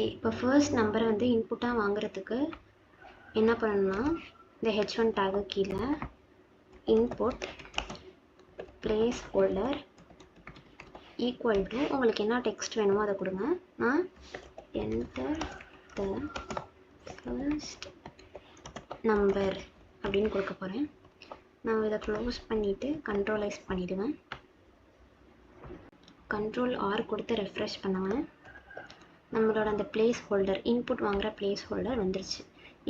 இப்போ ஃபர்ஸ்ட் நம்பரை வந்து இன்புட்டாக வாங்குறதுக்கு என்ன பண்ணணும்னா இந்த h1 டேகு கீழே input placeholder equal to உங்களுக்கு என்ன டெக்ஸ்ட் வேணுமோ அதை கொடுங்க. நான் என்டர் த ஃபர்ஸ்ட் நம்பர் அப்படின்னு கொடுக்க போகிறேன். நான் இதை க்ளோஸ் பண்ணிவிட்டு கண்ட்ரோலைஸ் பண்ணிவிடுவேன். கண்ட்ரோல் R கொடுத்து ரெஃப்ரெஷ் பண்ணுவேன். நம்மளோட அந்த பிளேஸ் ஹோல்டர் இன்புட் வாங்குகிற பிளேஸ் ஹோல்டர் வந்துருச்சு.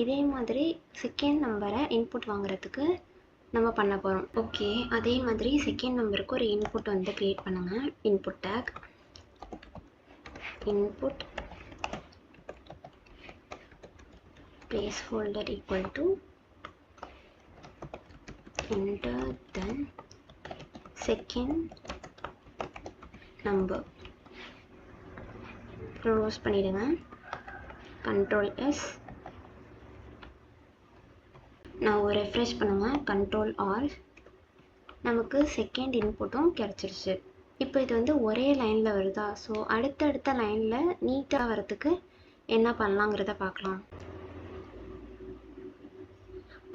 இதே மாதிரி செகண்ட் நம்பரை இன்புட் வாங்குறதுக்கு நம்ம பண்ண போகிறோம். ஓகே, அதே மாதிரி செகண்ட் நம்பருக்கு ஒரு இன்புட் வந்து க்ரியேட் பண்ணுங்கள். Input tag input placeholder equal to enter the second number. Close பண்ணிடுங்க. Control S. நான் ரெஃப்ரெஷ் பண்ணுவேன். Control R. நமக்கு செகண்ட் இன்புட்டும் கிடச்சிருச்சு. இப்போ இது வந்து ஒரே லைனில் வருதா? ஸோ அடுத்தடுத்த லைனில் நீட்டாக வரத்துக்கு என்ன பண்ணலாங்கிறத பார்க்கலாம்.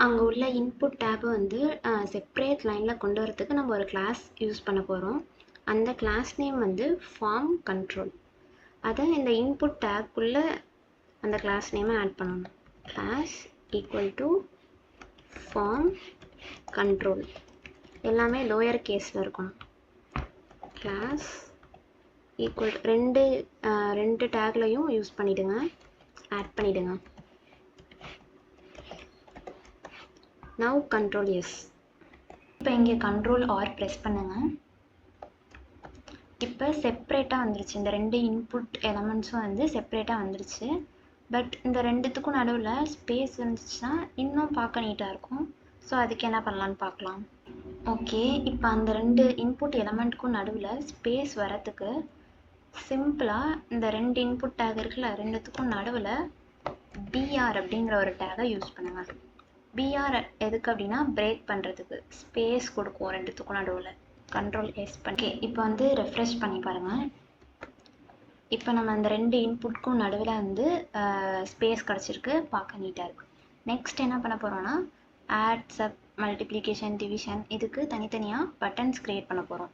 அங்கே உள்ள இன்புட் டேபை வந்து செப்பரேட் லைனில் கொண்டு வரதுக்கு நம்ம ஒரு கிளாஸ் யூஸ் பண்ண போகிறோம். அந்த கிளாஸ் நேம் வந்து ஃபார்ம் கண்ட்ரோல். அதை இந்த இன்புட் டேக்குள்ளே அந்த கிளாஸ் நேமை ஆட் பண்ணணும். Class equal to form control. எல்லாமே லோயர் கேஸில் இருக்கணும். கிளாஸ் ஈக்குவல் ரெண்டு டேக்லையும் யூஸ் பண்ணிவிடுங்க, ஆட் பண்ணிவிடுங்க. Now control S. இப்போ இங்கே கண்ட்ரோல் R ப்ரெஸ் பண்ணுங்கள். இப்போ செப்ரேட்டாக வந்துருச்சு. இந்த ரெண்டு இன்புட் எலமெண்ட்ஸும் வந்து செப்ரேட்டாக வந்துருச்சு. பட் இந்த ரெண்டுத்துக்கும் நடுவில் ஸ்பேஸ் இருந்துச்சுன்னா இன்னும் பார்க்க நீட்டாக இருக்கும். ஸோ அதுக்கு என்ன பண்ணலான்னு பார்க்கலாம். ஓகே, இப்போ அந்த ரெண்டு இன்புட் எலமெண்ட்டுக்கும் நடுவில் ஸ்பேஸ் வரத்துக்கு சிம்பிளாக இந்த ரெண்டு இன்புட் டேக் இருக்குல்ல, ரெண்டுத்துக்கும் நடுவில் BR அப்படிங்கிற ஒரு டேகை யூஸ் பண்ணுங்கள். BR எதுக்கு அப்படின்னா பிரேக் பண்ணுறதுக்கு ஸ்பேஸ் கொடுக்கும் ரெண்டுத்துக்கும் நடுவில். கண்ட்ரோல் எஸ் பண்ணி இப்போ வந்து ரெஃப்ரெஷ் பண்ணி பாருங்கள். இப்போ நம்ம அந்த ரெண்டு இன்புட்க்கும் நடுவில் வந்து ஸ்பேஸ் கிடச்சிருக்கு, பார்க்க நீட்டாக இருக்குது. நெக்ஸ்ட் என்ன பண்ண போகிறோன்னா ஆட், சப், மல்டிப்ளிகேஷன், டிவிஷன் இதுக்கு தனித்தனியாக பட்டன்ஸ் க்ரியேட் பண்ண போகிறோம்.